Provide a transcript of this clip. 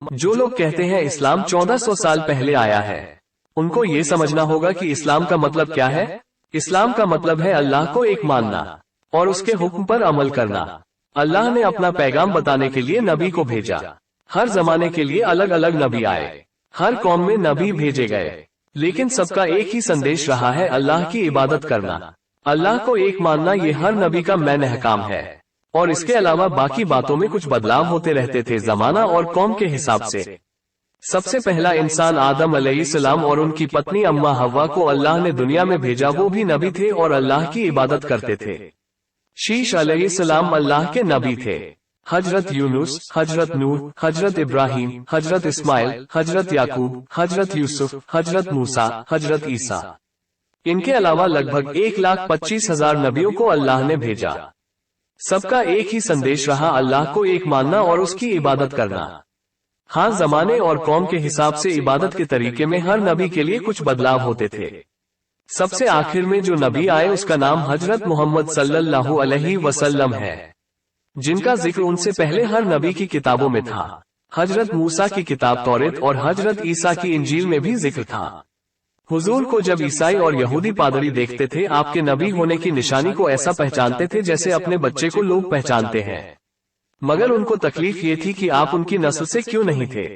जो लोग कहते हैं इस्लाम 1400 साल पहले आया है, उनको ये समझना होगा कि इस्लाम का मतलब क्या है। इस्लाम का मतलब है अल्लाह को एक मानना और उसके हुक्म पर अमल करना। अल्लाह ने अपना पैगाम बताने के लिए नबी को भेजा। हर जमाने के लिए अलग अलग नबी आए, हर कौम में नबी भेजे गए, लेकिन सबका एक ही संदेश रहा है, अल्लाह की इबादत करना, अल्लाह को एक मानना। ये हर नबी का मैन अहकाम है, और इसके अलावा बाकी बातों में कुछ बदलाव होते रहते थे जमाना और कौम के हिसाब से। सबसे पहला इंसान आदम अलैहिस्सलाम और उनकी पत्नी अम्मा हव्वा को अल्लाह ने दुनिया में भेजा। वो भी नबी थे और अल्लाह की इबादत करते थे। शीश अलैहिस्सलाम अल्लाह के नबी थे। हजरत यूनुस, हजरत नूह, हजरत इब्राहिम, हजरत इस्माइल, हजरत याकूब, हजरत यूसुफ, हजरत मूसा, हजरत ईसा, इनके अलावा लगभग 1,25,000 नबियों को अल्लाह ने भेजा। सबका एक ही संदेश रहा, अल्लाह को एक मानना और उसकी इबादत करना। हाँ, जमाने और कौम के हिसाब से इबादत के तरीके में हर नबी के लिए कुछ बदलाव होते थे। सबसे आखिर में जो नबी आए उसका नाम हजरत मोहम्मद सल्लल्लाहु अलैहि वसल्लम है, जिनका जिक्र उनसे पहले हर नबी की किताबों में था। हजरत मूसा की किताब तौरेत और हजरत ईसा की इंजील में भी जिक्र था। हुजूर को जब ईसाई और यहूदी पादरी देखते थे, आपके नबी होने की निशानी को ऐसा पहचानते थे जैसे अपने बच्चे को लोग पहचानते हैं, मगर उनको तकलीफ ये थी कि आप उनकी नस्ल से क्यों नहीं थे।